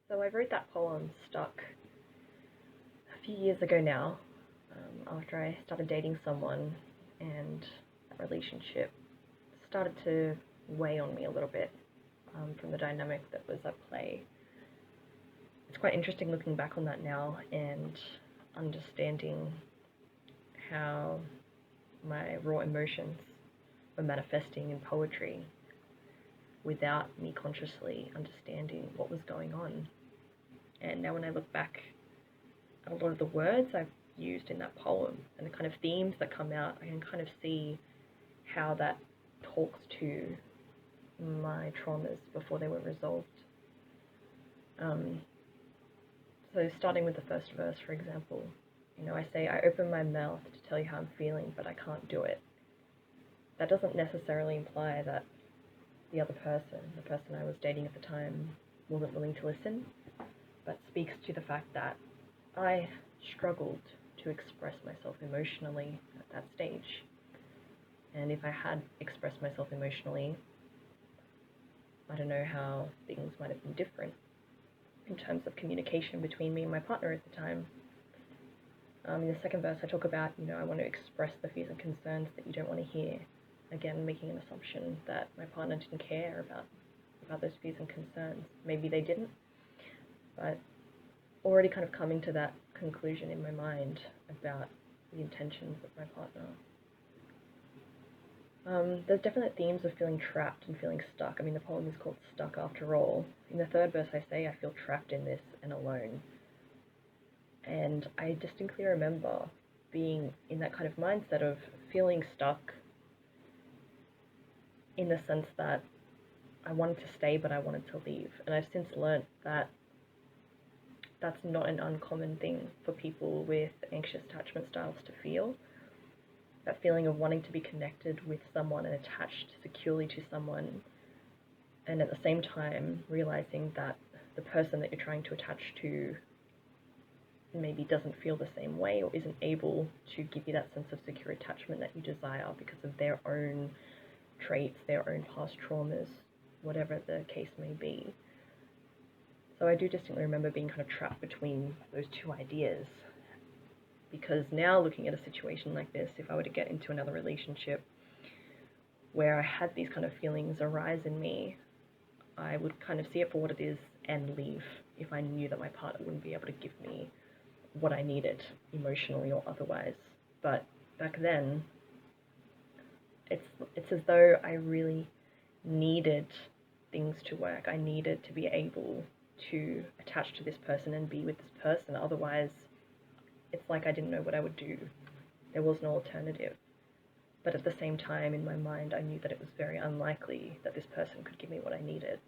So I wrote that poem Stuck a few years ago now, after I started dating someone and that relationship started to weigh on me a little bit from the dynamic that was at play. It's quite interesting looking back on that now and understanding how my raw emotions were manifesting in poetry without me consciously understanding what was going on. And now when I look back at a lot of the words I've used in that poem and the kind of themes that come out, I can kind of see how that talks to my traumas before they were resolved. So starting with the first verse, for example, I say, I open my mouth to tell you how I'm feeling, but I can't do it. That doesn't necessarily imply that the other person, the person I was dating at the time, wasn't willing to listen, but speaks to the fact that I struggled to express myself emotionally at that stage. And if I had expressed myself emotionally, I don't know how things might have been different in terms of communication between me and my partner at the time. In the second verse, I talk about, I want to express the fears and concerns that you don't want to hear. Again, making an assumption that my partner didn't care about those fears and concerns. Maybe they didn't, but already kind of coming to that conclusion in my mind about the intentions of my partner. There's definite themes of feeling trapped and feeling stuck. The poem is called Stuck after all. In the third verse I say, I feel trapped in this and alone. And I distinctly remember being in that kind of mindset of feeling stuck in the sense that I wanted to stay, but I wanted to leave. And I've since learnt that that's not an uncommon thing for people with anxious attachment styles to feel. That feeling of wanting to be connected with someone and attached securely to someone, and at the same time realizing that the person that you're trying to attach to maybe doesn't feel the same way or isn't able to give you that sense of secure attachment that you desire because of their own traits, their own past traumas, whatever the case may be. So I do distinctly remember being kind of trapped between those two ideas. Because now looking at a situation like this, if I were to get into another relationship where I had these kind of feelings arise in me, I would kind of see it for what it is and leave if I knew that my partner wouldn't be able to give me what I needed emotionally or otherwise. But back then, it's as though I really needed things to work. I needed to be able to attach to this person and be with this person. Otherwise, it's like I didn't know what I would do. There was no alternative. But at the same time, in my mind, I knew that it was very unlikely that this person could give me what I needed.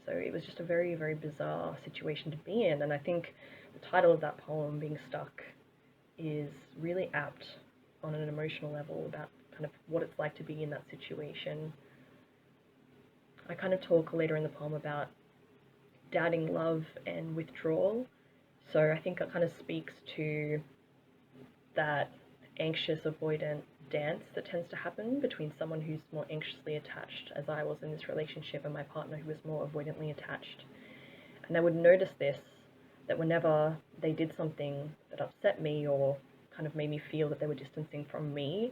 So it was just a very, very bizarre situation to be in. And I think the title of that poem, Being Stuck, is really apt on an emotional level about kind of what it's like to be in that situation. I kind of talk later in the poem about doubting love and withdrawal. So I think that kind of speaks to that anxious, avoidant dance that tends to happen between someone who's more anxiously attached, as I was in this relationship, and my partner who was more avoidantly attached. And I would notice this, that whenever they did something that upset me or kind of made me feel that they were distancing from me,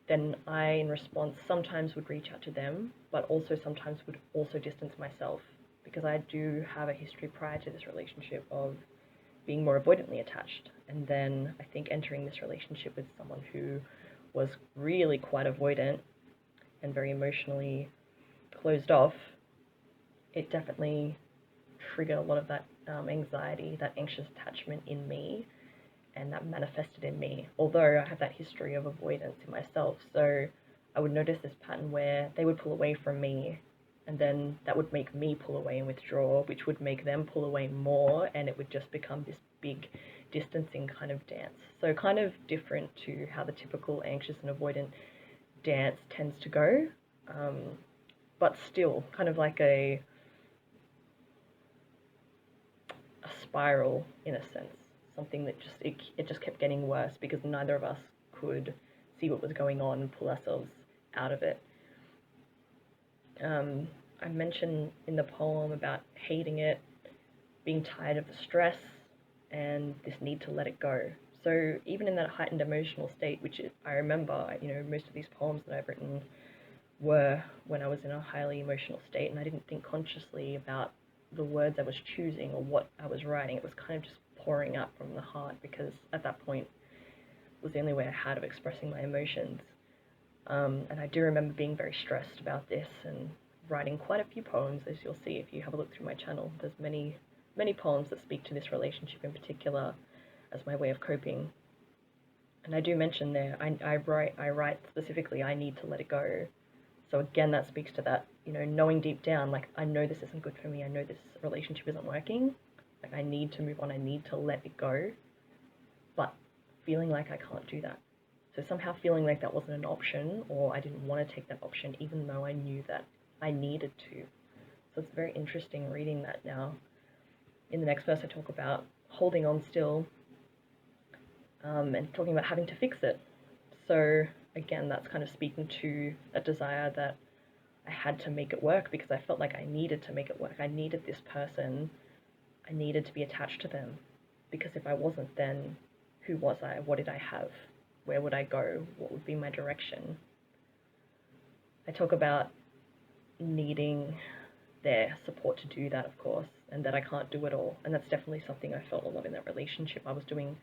then I, in response, sometimes would reach out to them, but also sometimes would also distance myself, because I do have a history prior to this relationship of being more avoidantly attached. And then I think entering this relationship with someone who was really quite avoidant and very emotionally closed off, it definitely triggered a lot of that anxiety, that anxious attachment in me, and that manifested in me. Although I have that history of avoidance in myself, so I would notice this pattern where they would pull away from me, and then that would make me pull away and withdraw, which would make them pull away more, and it would just become this big distancing kind of dance. So kind of different to how the typical anxious and avoidant dance tends to go, but still kind of like a spiral in a sense, something that it just kept getting worse because neither of us could see what was going on and pull ourselves out of it. I mentioned in the poem about hating it, being tired of the stress and this need to let it go. So even in that heightened emotional state, which I remember, most of these poems that I've written were when I was in a highly emotional state, and I didn't think consciously about the words I was choosing or what I was writing. It was kind of just pouring out from the heart, because at that point it was the only way I had of expressing my emotions. And I do remember being very stressed about this and writing quite a few poems, as you'll see if you have a look through my channel. There's many poems that speak to this relationship in particular as my way of coping. And I do mention there, I write specifically, I need to let it go. So again, that speaks to that, knowing deep down, like, I know this isn't good for me. I know this relationship isn't working. Like, I need to move on. I need to let it go. But feeling like I can't do that. So somehow feeling like that wasn't an option, or I didn't want to take that option, even though I knew that I needed to. So it's very interesting reading that now. In the next verse, I talk about holding on still, and talking about having to fix it. So again, that's kind of speaking to a desire that I had to make it work, because I felt like I needed to make it work. I needed this person. I needed to be attached to them, because if I wasn't, then who was I? What did I have? Where would I go? What would be my direction? I talk about needing their support to do that, of course, and that I can't do it all. And that's definitely something I felt a lot in that relationship. I was doing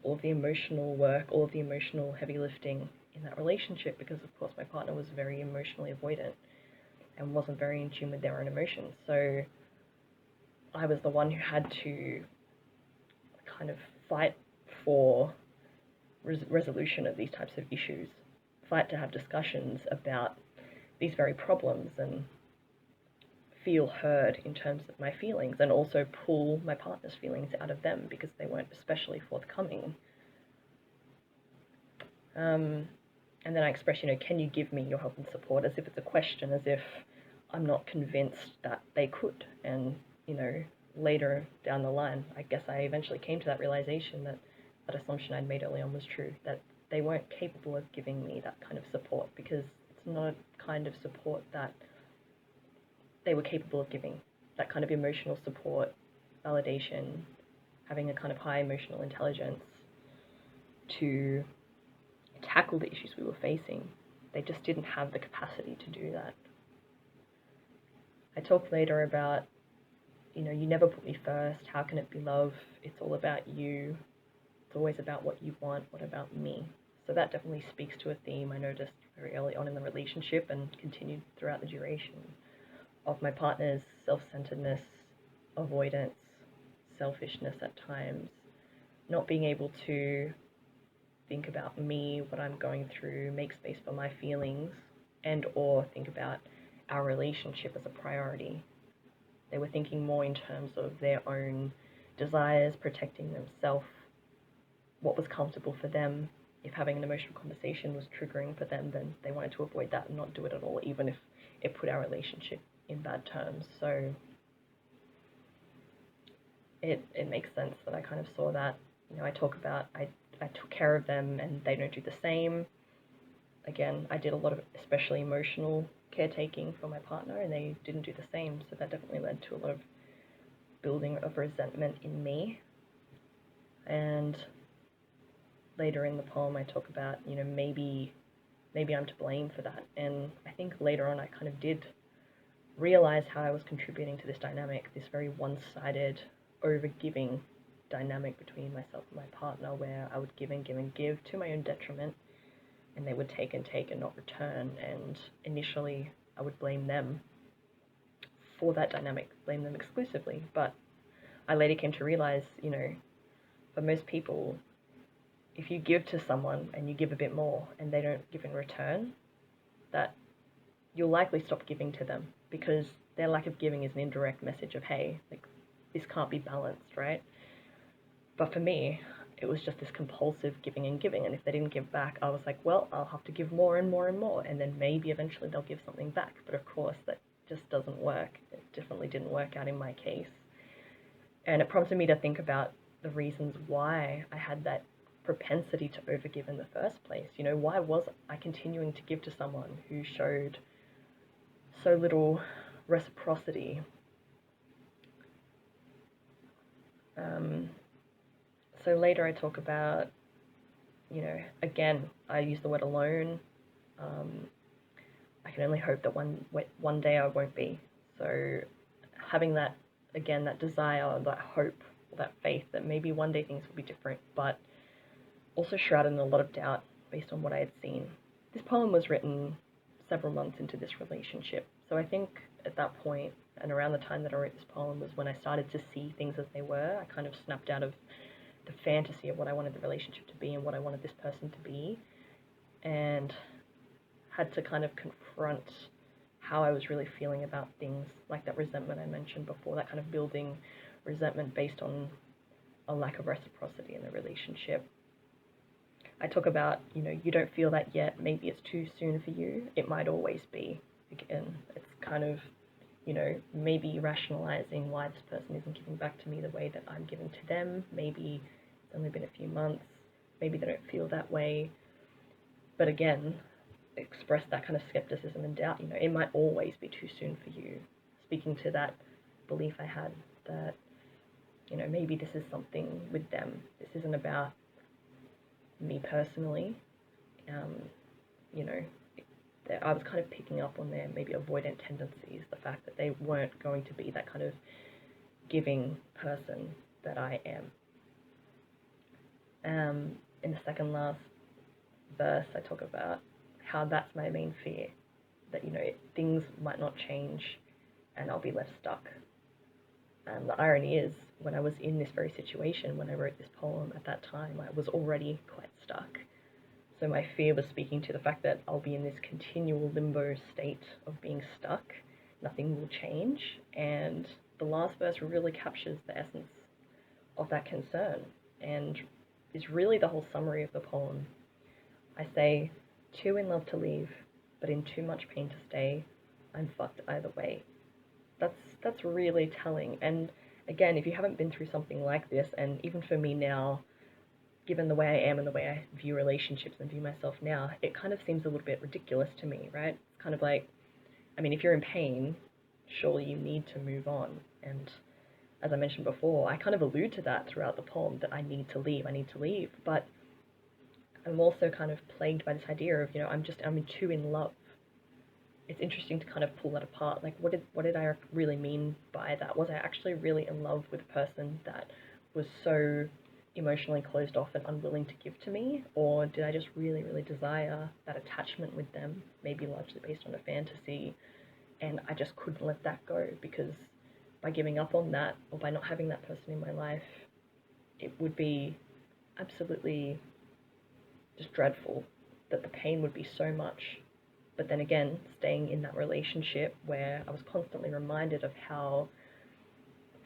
all of the emotional work, all of the emotional heavy lifting in that relationship, because of course my partner was very emotionally avoidant and wasn't very in tune with their own emotions. So I was the one who had to kind of fight for resolution of these types of issues, fight to have discussions about these very problems and feel heard in terms of my feelings, and also pull my partner's feelings out of them because they weren't especially forthcoming. And then I express, can you give me your help and support, as if it's a question, as if I'm not convinced that they could. And, later down the line, I guess I eventually came to that realization that that assumption I'd made early on was true, that they weren't capable of giving me that kind of support, because it's not a kind of support that they were capable of giving. That kind of emotional support, validation, having a kind of high emotional intelligence to tackle the issues we were facing. They just didn't have the capacity to do that. I talk later about, you never put me first. How can it be love? It's all about you. It's always about what you want. What about me? So that definitely speaks to a theme I noticed very early on in the relationship and continued throughout the duration, of my partner's self-centeredness, avoidance, selfishness at times, not being able to think about me, what I'm going through, make space for my feelings, and or think about our relationship as a priority. They were thinking more in terms of their own desires, protecting themselves, what was comfortable for them. If having an emotional conversation was triggering for them, then they wanted to avoid that and not do it at all, even if it put our relationship in bad terms. So it makes sense that I kind of saw that. I talk about I took care of them and they don't do the same. Again, I did a lot of especially emotional caretaking for my partner, and they didn't do the same. So that definitely led to a lot of building of resentment in me. And later in the poem, I talk about, maybe I'm to blame for that. And I think later on, I kind of did realize how I was contributing to this dynamic, this very one-sided, over-giving dynamic between myself and my partner, where I would give and give and give to my own detriment, and they would take and take and not return. And initially, I would blame them for that dynamic, blame them exclusively. But I later came to realize, for most people, if you give to someone and you give a bit more and they don't give in return, that you'll likely stop giving to them, because their lack of giving is an indirect message of, hey, like, this can't be balanced, right? But for me, it was just this compulsive giving and giving, and if they didn't give back, I was like, well, I'll have to give more and more and more, and then maybe eventually they'll give something back. But of course, that just doesn't work. It definitely didn't work out in my case. And it prompted me to think about the reasons why I had that propensity to overgive in the first place. Why was I continuing to give to someone who showed so little reciprocity? Um, so later I talk about, again, I use the word alone. Um, I can only hope that one day I won't be. So having that, again, that desire, that hope, that faith that maybe one day things will be different, but also shrouded in a lot of doubt based on what I had seen. This poem was written several months into this relationship. So I think at that point, and around the time that I wrote this poem, was when I started to see things as they were. I kind of snapped out of the fantasy of what I wanted the relationship to be and what I wanted this person to be, and had to kind of confront how I was really feeling about things, like that resentment I mentioned before, that kind of building resentment based on a lack of reciprocity in the relationship. I talk about, you don't feel that yet, maybe it's too soon for you, it might always be. Again, it's kind of, maybe rationalizing why this person isn't giving back to me the way that I'm giving to them. Maybe it's only been a few months, maybe they don't feel that way. But again, express that kind of skepticism and doubt. It might always be too soon for you. Speaking to that belief I had that, maybe this is something with them. This isn't about me personally. You know, I was kind of picking up on their maybe avoidant tendencies, the fact that they weren't going to be that kind of giving person that I am. In the second last verse, I talk about how that's my main fear, that, things might not change and I'll be left stuck. And the irony is, when I was in this very situation, when I wrote this poem at that time, I was already quite stuck. So my fear was speaking to the fact that I'll be in this continual limbo state of being stuck, nothing will change, and the last verse really captures the essence of that concern, and is really the whole summary of the poem. I say, too in love to leave, but in too much pain to stay, I'm fucked either way. That's really telling. And again, if you haven't been through something like this, and even for me now, given the way I am and the way I view relationships and view myself now, it kind of seems a little bit ridiculous to me, right? It's kind of like, if you're in pain, surely you need to move on. And as I mentioned before, I kind of allude to that throughout the poem, that I need to leave. But I'm also kind of plagued by this idea of, I'm too in love. It's interesting to kind of pull that apart. Like, what did I really mean by that? Was I actually really in love with a person that was so emotionally closed off and unwilling to give to me? Or did I just really, really desire that attachment with them, maybe largely based on a fantasy, and I just couldn't let that go, because by giving up on that, or by not having that person in my life, it would be absolutely just dreadful, that the pain would be so much. But then again, staying in that relationship where I was constantly reminded of how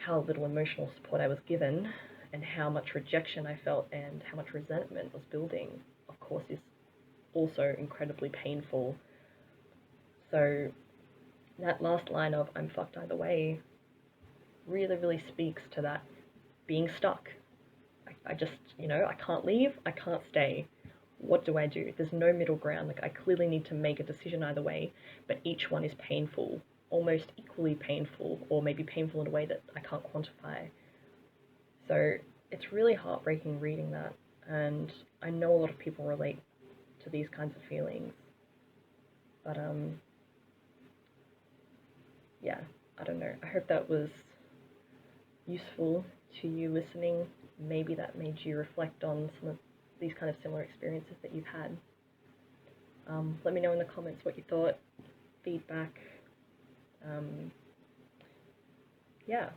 little emotional support I was given, and how much rejection I felt, and how much resentment was building, of course, is also incredibly painful. So that last line of "I'm fucked either way" really, really speaks to that being stuck. I just, I can't leave, I can't stay. What do I do? There's no middle ground. Like, I clearly need to make a decision either way, but each one is painful, almost equally painful, or maybe painful in a way that I can't quantify. So it's really heartbreaking reading that, and I know a lot of people relate to these kinds of feelings. But yeah, I don't know. I hope that was useful to you listening. Maybe that made you reflect on some of these kind of similar experiences that you've had. Let me know in the comments what you thought, feedback. Yeah.